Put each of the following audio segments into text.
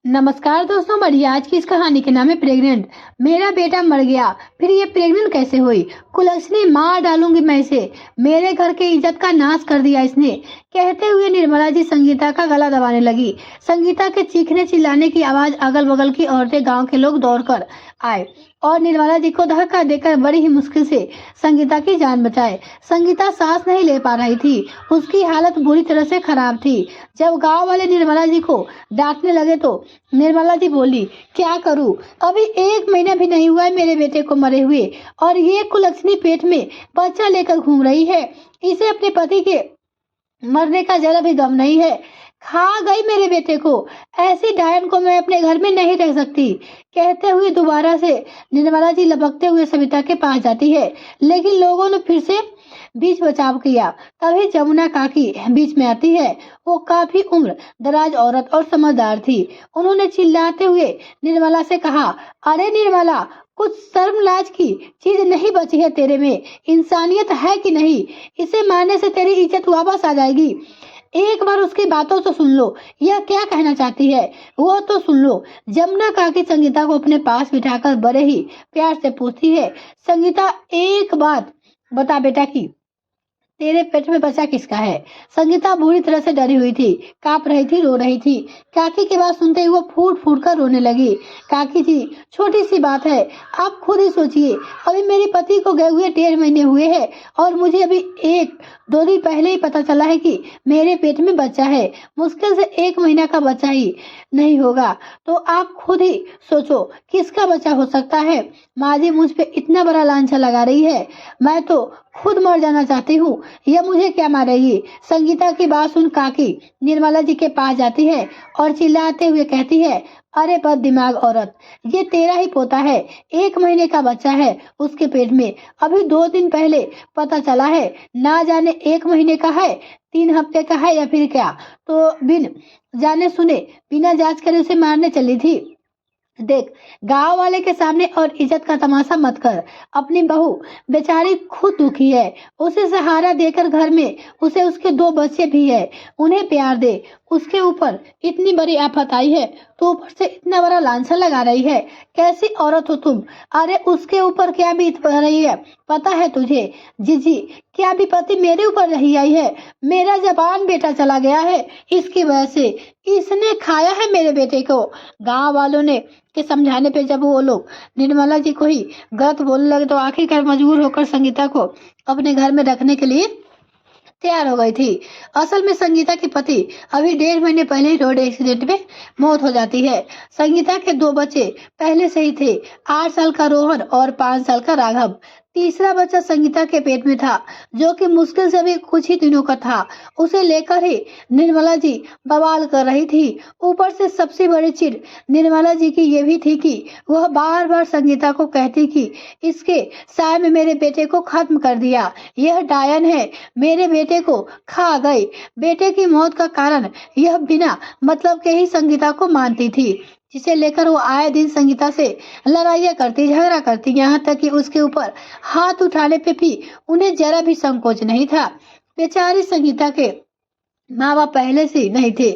नमस्कार दोस्तों, बढ़िया। आज की इस कहानी के नाम है प्रेग्नेंट। मेरा बेटा मर गया, फिर ये प्रेग्नेंट कैसे हुई? कुलक्षणी, मार डालूंगी मैं इसे। मेरे घर के इज्जत का नाश कर दिया इसने। कहते हुए निर्मला जी संगीता का गला दबाने लगी। संगीता के चीखने चिल्लाने की आवाज अगल बगल की औरतें, गांव के लोग दौड़कर आए और निर्मला जी को धक्का देकर बड़ी ही मुश्किल से संगीता की जान बचाए। संगीता सांस नहीं ले पा रही थी, उसकी हालत बुरी तरह से खराब थी। जब गांव वाले निर्मला जी को डांटने लगे तो निर्मला जी बोली, क्या करूं? अभी 1 महीना भी नहीं हुआ है मेरे बेटे को मरे हुए, और ये कुलक्षणी पेट में बच्चा लेकर घूम रही है। इसे अपने पति के मरने का जरा भी गम नहीं है। खा गई मेरे बेटे को। ऐसी डायन को मैं अपने घर में नहीं रह सकती। कहते हुए दोबारा से निर्मला जी लपकते हुए सविता के पास जाती है, लेकिन लोगों ने फिर से बीच बचाव किया। तभी जमुना काकी बीच में आती है। वो काफी उम्र दराज औरत और समझदार थी। उन्होंने चिल्लाते हुए निर्मला से कहा, अरे निर्मला, कुछ शर्म लाज की चीज नहीं बची है तेरे में? इंसानियत है कि नहीं? इसे मारने से तेरी इज्जत वापस आ जाएगी। एक बार उसकी बातों तो सुन लो, यह क्या कहना चाहती है वो तो सुन लो। जमुना काकी संगीता को अपने पास बिठाकर बड़े ही प्यार से पूछती है, संगीता, एक बात बता बेटा की तेरे पेट में बच्चा किसका है? संगीता बुरी तरह से डरी हुई थी, कांप रही थी, रो रही थी। काकी की बात सुनते ही वो फूट फूट कर रोने लगी। काकी जी, छोटी सी बात है, आप खुद ही सोचिए। अभी मेरे पति को गए हुए 1.5 महीने हुए हैं और मुझे अभी 1-2 दिन पहले ही पता चला है कि मेरे पेट में बच्चा है। मुश्किल से 1 महीना का बच्चा ही नहीं होगा, तो आप खुद ही सोचो किसका बच्चा हो सकता है। माँ जी मुझ पे इतना बड़ा लांछन लगा रही है, मैं तो खुद मर जाना चाहती हूँ। यह मुझे क्या मारेगी? संगीता की बात सुन काकी निर्मला जी के पास जाती है और चिल्लाते हुए कहती है, अरे बद दिमाग औरत, ये तेरा ही पोता है। 1 महीने का बच्चा है उसके पेट में। अभी 2 दिन पहले पता चला है। ना जाने 1 महीने का है, 3 हफ्ते का है या फिर क्या। तो बिन जाने सुने, बिना जांच करे उसे मारने चली थी। देख, गांव वाले के सामने और इज्जत का तमाशा मत कर। अपनी बहू बेचारी खुद दुखी है, उसे सहारा देकर घर में उसे उसके 2 बच्चे भी है, उन्हें प्यार दे। उसके ऊपर इतनी बड़ी आफत आई है तो ऊपर से इतना बड़ा लांछन लगा रही है। कैसी औरत हो तुम? अरे उसके ऊपर क्या बीत रही है पता है तुझे? जीजी, क्या विपत्ति मेरे ऊपर रही आई है? मेरा जवान बेटा चला गया है इसकी वजह से। इसने खाया है मेरे बेटे को। गांव वालों ने के समझाने पे जब वो लोग निर्मला जी को ही गलत बोलने लगे तो आखिरकार मजबूर होकर संगीता को अपने घर में रखने के लिए तैयार हो गई थी। असल में संगीता के पति अभी 1.5 महीने पहले ही रोड एक्सीडेंट में मौत हो जाती है। संगीता के 2 बच्चे पहले से ही थे, 8 साल का रोहन और 5 साल का राघव। तीसरा बच्चा संगीता के पेट में था, जो कि मुश्किल से भी कुछ ही दिनों का था। उसे लेकर ही निर्मला जी बवाल कर रही थी। ऊपर से सबसे बड़ी चिढ़ निर्मला जी की ये भी थी कि वह बार बार संगीता को कहती कि इसके साय में मेरे बेटे को खत्म कर दिया, यह डायन है, मेरे बेटे को खा गई। बेटे की मौत का कारण यह बिना मतलब के ही संगीता को मानती थी, जिसे लेकर वो आए दिन संगीता से लड़ाइयाँ करती, झगड़ा करती, यहाँ तक कि उसके ऊपर हाथ उठाने पे भी उन्हें जरा भी संकोच नहीं था। बेचारी संगीता के माँ बाप पहले से ही नहीं थे।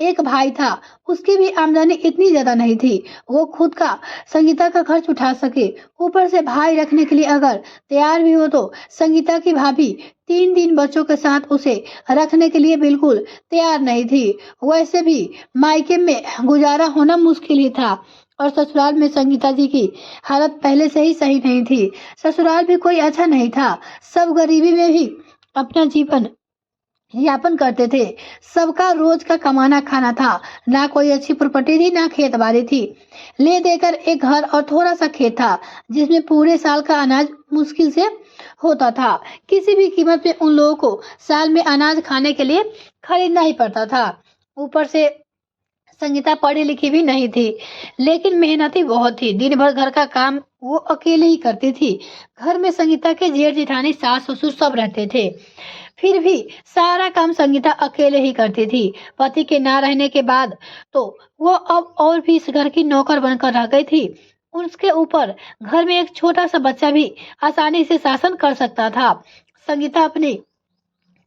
एक भाई था, उसकी भी आमदनी इतनी ज्यादा नहीं थी वो खुद का संगीता का खर्च उठा सके। ऊपर से भाई रखने के लिए अगर तैयार भी हो तो संगीता की भाभी 3 दिन बच्चों के साथ उसे रखने के लिए बिल्कुल तैयार नहीं थी। वैसे भी मायके में गुजारा होना मुश्किल ही था और ससुराल में संगीता जी की हालत पहले से ही सही नहीं थी। ससुराल भी कोई अच्छा नहीं था, सब गरीबी में भी अपना जीवन यापन करते थे। सबका रोज का कमाना खाना था। ना कोई अच्छी प्रॉपर्टी थी, ना खेत बाड़ी थी। ले देकर एक घर और थोड़ा सा खेत था, जिसमें पूरे साल का अनाज मुश्किल से होता था। किसी भी कीमत में उन लोगों को साल में अनाज खाने के लिए खरीदना ही पड़ता था। ऊपर से संगीता पढ़ी लिखी भी नहीं थी, लेकिन मेहनती बहुत थी। दिन भर घर का काम वो अकेले ही करती थी। घर में संगीता के जेठ जेठानी, सास ससुर सब रहते थे, फिर भी सारा काम संगीता अकेले ही करती थी। पति के ना रहने के बाद तो वो अब और भी इस घर की नौकर बनकर रह गई थी। उसके ऊपर घर में एक छोटा सा बच्चा भी आसानी से शासन कर सकता था। संगीता अपनी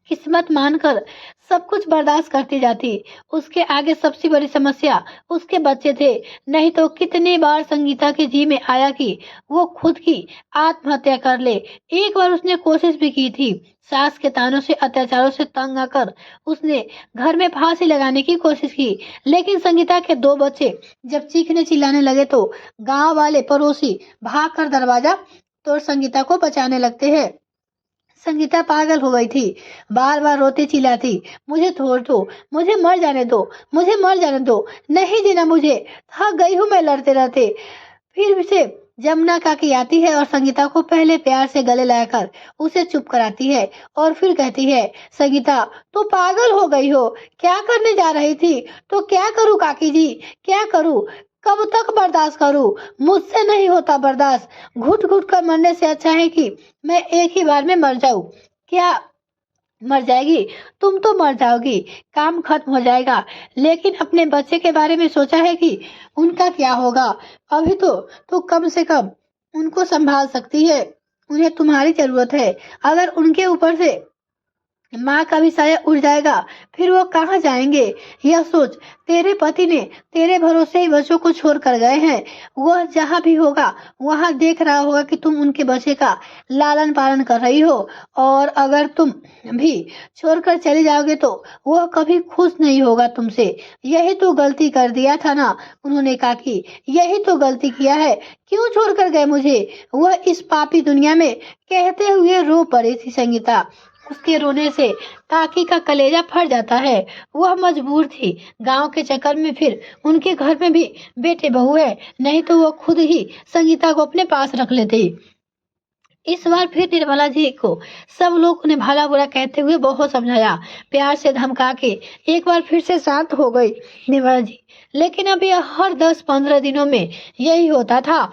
किस्मत मानकर सब कुछ बर्दाश्त करती जाती। उसके आगे सबसे बड़ी समस्या उसके बच्चे थे। नहीं तो कितनी बार संगीता के जी में आया कि वो खुद की आत्महत्या कर ले। एक बार उसने कोशिश भी की थी। सास के तानों से, अत्याचारों से तंग आकर उसने घर में फांसी लगाने की कोशिश की। लेकिन संगीता के 2 बच्चे जब चीखने चिल्लाने लगे तो गांव वाले पड़ोसी भागकर दरवाजा तोड़ संगीता को बचाने लगते हैं। संगीता पागल हो गई थी। बार बार रोती चिल्लाती, मुझे छोड़ दो, मुझे मर जाने दो, मुझे मर जाने दो, नहीं जीना मुझे, थक गई हूँ मैं लड़ते रहते। फिर से जमुना काकी आती है और संगीता को पहले प्यार से गले लगाकर उसे चुप कराती है और फिर कहती है, संगीता तू पागल हो गई हो, क्या करने जा रही थी? तो क्या करूं काकी जी, क्या करूं? कब तक बर्दाश्त करूं? मुझसे नहीं होता बर्दाश्त। घुट घुट कर मरने से अच्छा है कि मैं एक ही बार में मर जाऊं। क्या मर जाएगी? तुम तो मर जाओगी, काम खत्म हो जाएगा। लेकिन अपने बच्चे के बारे में सोचा है कि उनका क्या होगा? अभी तो कम से कम उनको संभाल सकती है। उन्हें तुम्हारी जरूरत है। अगर उनके ऊपर से माँ का भी साया उड़ जाएगा, फिर वो कहाँ जाएंगे? यह सोच तेरे पति ने तेरे भरोसे ही बच्चों को छोड़ कर गए हैं। वह जहाँ भी होगा वहाँ देख रहा होगा कि तुम उनके बच्चे का लालन पालन कर रही हो। और अगर तुम भी छोड़कर चले जाओगे तो वह कभी खुश नहीं होगा तुमसे। यही तो गलती कर दिया था ना। उन्होंने कहा कि यही तो गलती किया है, क्यों छोड़ कर गए मुझे? वह इस पापी दुनिया में कहते हुए रो पड़ी थी संगीता। उसके रोने से काकी का कलेजा फट जाता है। वह मजबूर थी। गांव के चक्कर में फिर उनके घर में भी बेटे बहू है, नहीं तो वो खुद ही संगीता को अपने पास रख लेते। इस बार फिर निर्मला जी को सब लोग उन्हें भला बुरा कहते हुए बहुत समझाया, प्यार से धमका के एक बार फिर से शांत हो गई निर्मला जी। लेकिन अब यह हर 10-15 दिनों में यही होता था।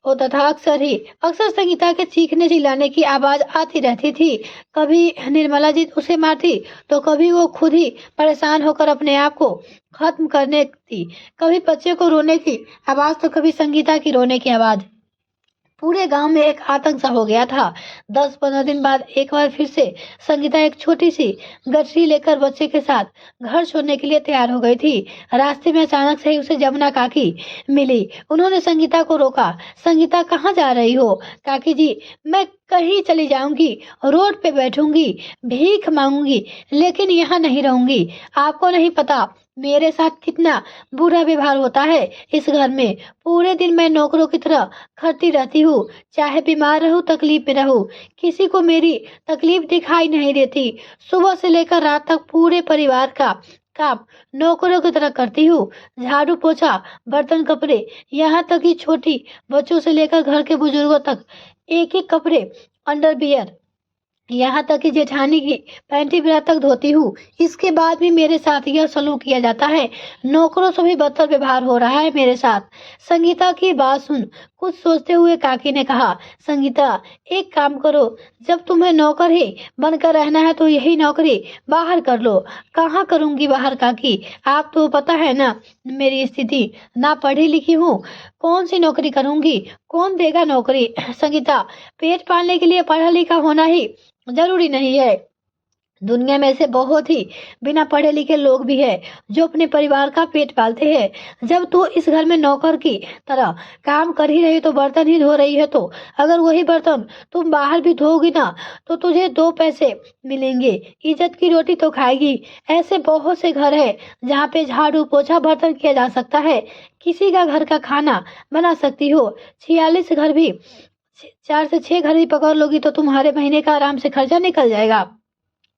अक्सर संगीता के चीखने चिल्लाने की आवाज आती रहती थी। कभी निर्मला जी उसे मारती तो कभी वो खुद ही परेशान होकर अपने आप को खत्म करने थी। कभी बच्चे को रोने की आवाज तो कभी संगीता की रोने की आवाज। पूरे गांव में एक आतंक सा हो गया था। 10-15 दिन बाद एक बार फिर से संगीता एक छोटी सी गठरी लेकर बच्चे के साथ घर छोड़ने के लिए तैयार हो गई थी। रास्ते में अचानक से ही उसे जमुना काकी मिली। उन्होंने संगीता को रोका। संगीता कहाँ जा रही हो? काकी जी, मैं कहीं चली जाऊंगी, रोड पे बैठूंगी, भीख मांगूंगी, लेकिन यहाँ नहीं रहूंगी। आपको नहीं पता मेरे साथ कितना बुरा व्यवहार होता है इस घर में। पूरे दिन मैं नौकरों की तरह खटती रहती हूँ, चाहे बीमार रहूं, तकलीफ में रहूं, किसी को मेरी तकलीफ दिखाई नहीं देती। सुबह से लेकर रात तक पूरे परिवार का काम नौकरों की तरह करती हूँ। झाड़ू पोछा, बर्तन, कपड़े, यहाँ तक कि छोटी बच्चों से लेकर घर के बुजुर्गों तक एक एक कपड़े, अंडरवियर, यहाँ तक कि जेठानी की पैंटी बिरा तक धोती हूँ। इसके बाद भी मेरे साथ यह सलूक किया जाता है। नौकरों से भी बदतर व्यवहार हो रहा है मेरे साथ। संगीता की बात सुन कुछ सोचते हुए काकी ने कहा, संगीता एक काम करो, जब तुम्हें नौकर ही बनकर रहना है तो यही नौकरी बाहर कर लो। कहाँ करूंगी बाहर काकी? आप तो पता है ना मेरी स्थिति, ना पढ़ी लिखी हूँ, कौन सी नौकरी करूंगी? कौन देगा नौकरी? संगीता, पेट पालने के लिए पढ़ा लिखा होना ही जरूरी नहीं है। दुनिया में ऐसे बहुत ही बिना पढ़े लिखे लोग भी हैं जो अपने परिवार का पेट पालते हैं। जब तू इस घर में नौकर की तरह काम कर ही रही तो बर्तन ही धो रही है, तो अगर वही बर्तन तुम बाहर भी धोगी ना तो तुझे 2 पैसे मिलेंगे, इज्जत की रोटी तो खाएगी। ऐसे बहुत से घर है जहाँ पे झाड़ू पोछा बर्तन किया जा सकता है, किसी का घर का खाना बना सकती हो। 46 घर भी 4 से 6 घर भी पकड़ लोगी तो तुम्हारे महीने का आराम से खर्चा निकल जाएगा।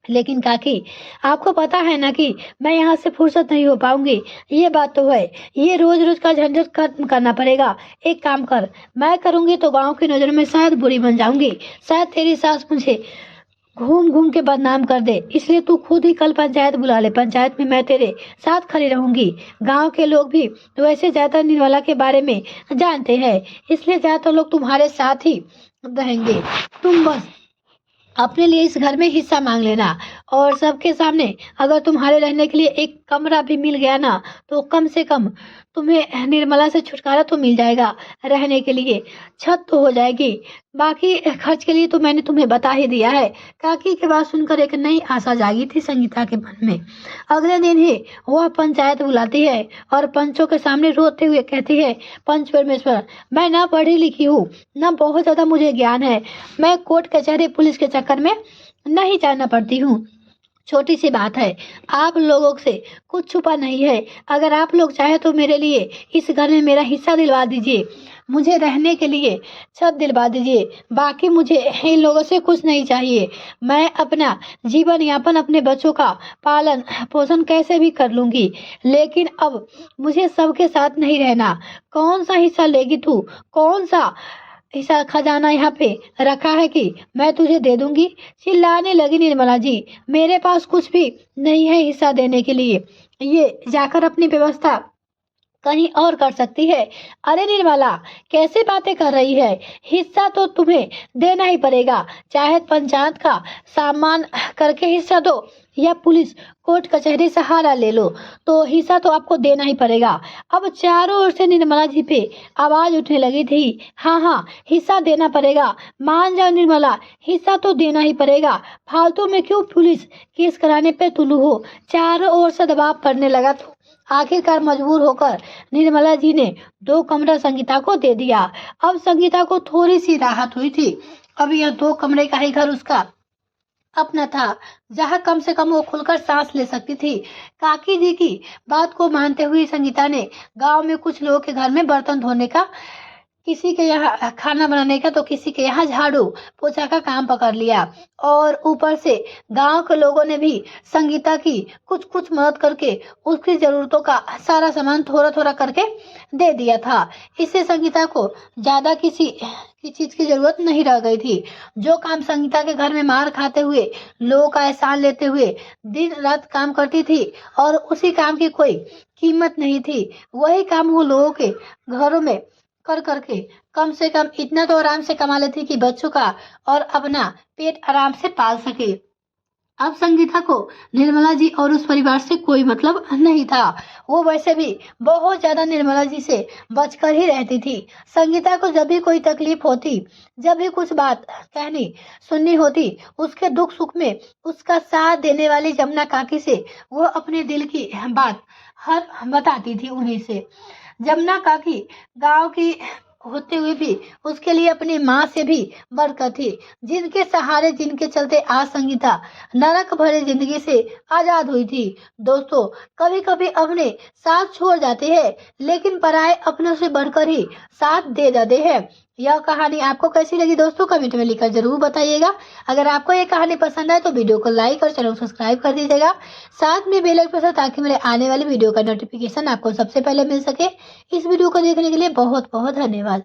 लेकिन काकी, आपको पता है ना कि मैं यहाँ से फुर्सत नहीं हो पाऊंगी। ये बात तो है, ये रोज रोज का झंझट खत्म करना पड़ेगा। एक काम कर, मैं करूंगी तो गांव की नजर में शायद बुरी बन जाऊंगी, शायद तेरी सास मुझे घूम घूम के बदनाम कर दे। इसलिए तू खुद ही कल पंचायत बुला ले, पंचायत में मैं तेरे साथ खड़ी रहूंगी। गांव के लोग भी वैसे ज्यादा निर्मला के बारे में जानते हैं, इसलिए ज्यादातर लोग तुम्हारे साथ ही रहेंगे। तुम बस अपने लिए इस घर में हिस्सा मांग लेना और सबके सामने अगर तुम्हारे रहने के लिए एक कमरा भी मिल गया ना, तो कम से कम तुम्हें निर्मला से छुटकारा तो मिल जाएगा, रहने के लिए छत तो हो जाएगी। बाकी खर्च के लिए तो मैंने तुम्हें बता ही दिया है। काकी की बात सुनकर एक नई आशा जागी थी संगीता के मन में। अगले दिन ही वह पंचायत बुलाती है और पंचों के सामने रोते हुए कहती है, पंच परमेश्वर, मैं ना पढ़ी लिखी हूँ, ना बहुत ज्यादा मुझे ज्ञान है। मैं कोर्ट कचहरी पुलिस के चक्कर में नहीं जाना पड़ती हूँ। छोटी सी बात है, आप लोगों से कुछ छुपा नहीं है। अगर आप लोग चाहे तो मेरे लिए इस घर में मेरा हिस्सा दिलवा दीजिए, मुझे रहने के लिए छत दिलवा दीजिए। बाकी मुझे इन लोगों से कुछ नहीं चाहिए। मैं अपना जीवन यापन, अपने बच्चों का पालन पोषण कैसे भी कर लूंगी, लेकिन अब मुझे सबके साथ नहीं रहना। कौन सा हिस्सा लेगी तू? कौन सा ऐसा खजाना यहाँ पे रखा है कि मैं तुझे दे दूंगी? चिल्लाने लगी निर्मला जी, मेरे पास कुछ भी नहीं है हिस्सा देने के लिए। ये जाकर अपनी व्यवस्था कहीं और कर सकती है। अरे निर्मला, कैसे बातें कर रही है? हिस्सा तो तुम्हें देना ही पड़ेगा, चाहे पंचायत का सामान करके हिस्सा दो या पुलिस कोर्ट कचहरी सहारा ले लो, तो हिस्सा तो आपको देना ही पड़ेगा। अब चारों ओर से निर्मला जी पे आवाज उठने लगी थी, हाँ हाँ, हिस्सा देना पड़ेगा, मान जाओ निर्मला, हिस्सा तो देना ही पड़ेगा। फालतू में क्यों पुलिस केस कराने पे तुलू हो? चारों ओर से दबाव पड़ने लगा तो आखिरकार मजबूर होकर निर्मला जी ने 2 कमरा संगीता को दे दिया। अब संगीता को थोड़ी सी राहत हुई थी। अब यह 2 कमरे का ही घर उसका अपना था, जहाँ कम से कम वो खुलकर सांस ले सकती थी। काकी जी की बात को मानते हुए संगीता ने गांव में कुछ लोगों के घर में बर्तन धोने का, किसी के यहाँ खाना बनाने का, तो किसी के यहाँ झाड़ू पोछा का काम पकड़ लिया। और ऊपर से गांव के लोगों ने भी संगीता की कुछ कुछ मदद करके उसकी जरूरतों का सारा सामान थोड़ा थोड़ा करके दे दिया था। इससे संगीता को ज्यादा किसी की चीज की जरूरत नहीं रह गई थी। जो काम संगीता के घर में मार खाते हुए, लोगों का एहसान लेते हुए दिन रात काम करती थी और उसी काम की कोई कीमत नहीं थी, वही काम वो लोगों के घरों में कर करके कम से कम इतना तो आराम से कमा लेती कि बच्चों का और अपना पेट आराम से पाल सके। अब संगीता को निर्मला जी और उस परिवार से कोई मतलब नहीं था। वो वैसे भी बहुत ज्यादा निर्मला जी से बचकर ही रहती थी। संगीता को जब भी कोई तकलीफ होती, जब भी कुछ बात कहनी सुननी होती, उसके दुख सुख में उसका साथ देने वाली जमुना काकी से वो अपने दिल की बात हर बताती थी उन्हीं से। जमुना काकी गांव की होते हुए भी उसके लिए अपनी माँ से भी बढ़कर थी, जिनके सहारे, जिनके चलते आज संगीता नरक भरे जिंदगी से आजाद हुई थी। दोस्तों, कभी कभी अपने साथ छोड़ जाते हैं, लेकिन पराये अपनों से बढ़कर ही साथ दे जाते हैं। यह कहानी आपको कैसी लगी दोस्तों, कमेंट में लिखकर जरूर बताइएगा। अगर आपको ये कहानी पसंद आए तो वीडियो को लाइक और चैनल को सब्सक्राइब कर दीजिएगा। साथ में बेल आइकन प्रेस, ताकि मेरे आने वाली वीडियो का नोटिफिकेशन आपको सबसे पहले मिल सके। इस वीडियो को देखने के लिए बहुत बहुत धन्यवाद।